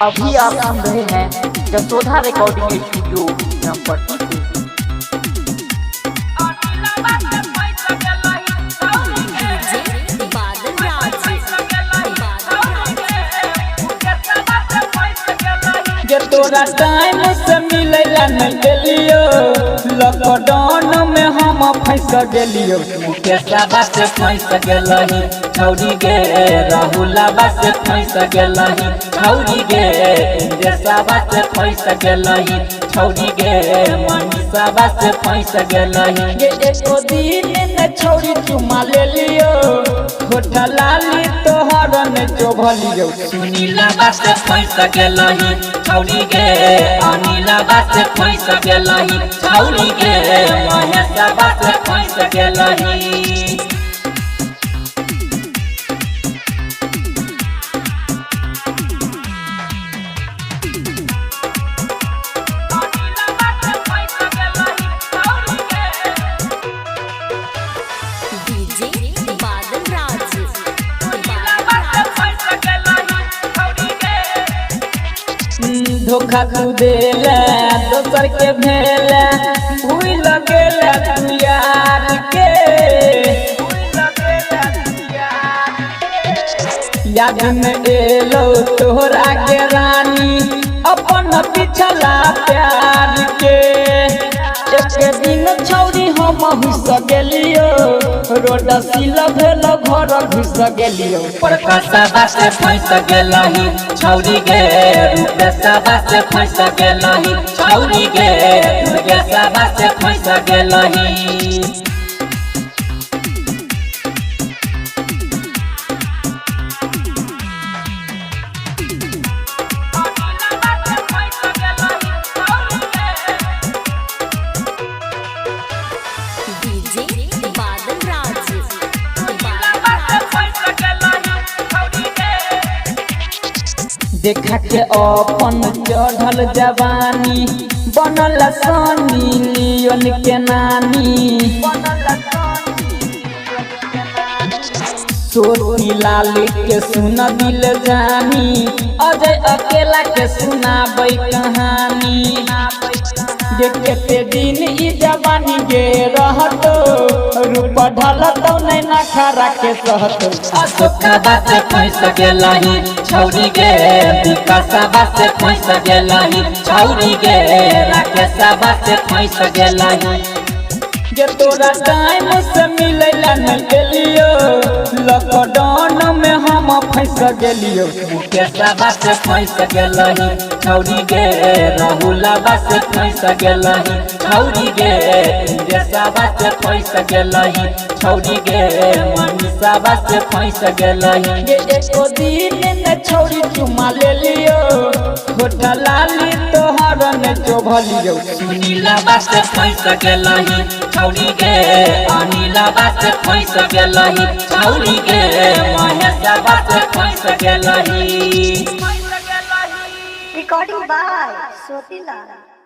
अभी आप सुन रहे हैं जसोधा रिकॉर्डिंग स्टूडियो रामपट्टी से। जे तोरा टाइम से मिलेला नहीं गेलियो, लॉकडाउन में हम फंस गेलियो। मुकेशवा से फंस गेलही छौरी गे, राहुलवा से फंस गेलही छौरी गे, इंद्रेशवा से फंस गेलही छौरी गे, मनीषवा से फंस गेलही। ये एको दिन न छौरी चुमा ले लियो, होठा लाली तोहर ने चोभलियो। सुनीलवा से फंस गेलही छौरी गे, अनिलवा से फंस गेलही छौरी गे, महेशवा से फंस गेलही। धोखा तू देला दोसर के भेला, भूल गेला तू यार के। याद में एलो तोहरा के रानी अपन पिछला प्यार के। एक दिन छौरी हम घुस गेलियो, रोड सिल भेल घर घुस गेलियो। प्रकाशवा से फंस गेलही छौरी गे, रूपेशवा से फंस गेलही छौरी गे, दुर्गेशवा से फंस गेलही। देखा के अपन चढ़ल जवानी, बनल सनी लियोन के नानी। सोती लाल के सुन दिल जानी, अजय अकेला के सुनाबै कहानी। देखते दिन ई जवानी गे रहतो, रूप ढलतो नहीं ना खरा के सहतो। अशोकवा से फंस गेलही छौरी गे, विकासवा से फंस गेलही छौरी गे, राकेशवा से फंस गेलही। जे तोरा टाइम से मिलेला नहीं गेलियो, लॉकडाउन में हम फंस गेलियो। मुकेशवा से फंस गेलही छौरी गे, राहुलवा से फंस गेलही छौरी गे, इंद्रेशवा से फंस गेलही छौरी गे, मनीषवा से फंस गेलही। ये एको दिन न छौरी चुमा ले लियो, होठा लाली तोहर ने चोभलियो। सुनीलवा से फंस गेलही छौरी गे, अनिलवा से फंस गेलही छौरी गे, महेशवा से फंस गेलही। Recording by Swati Lal.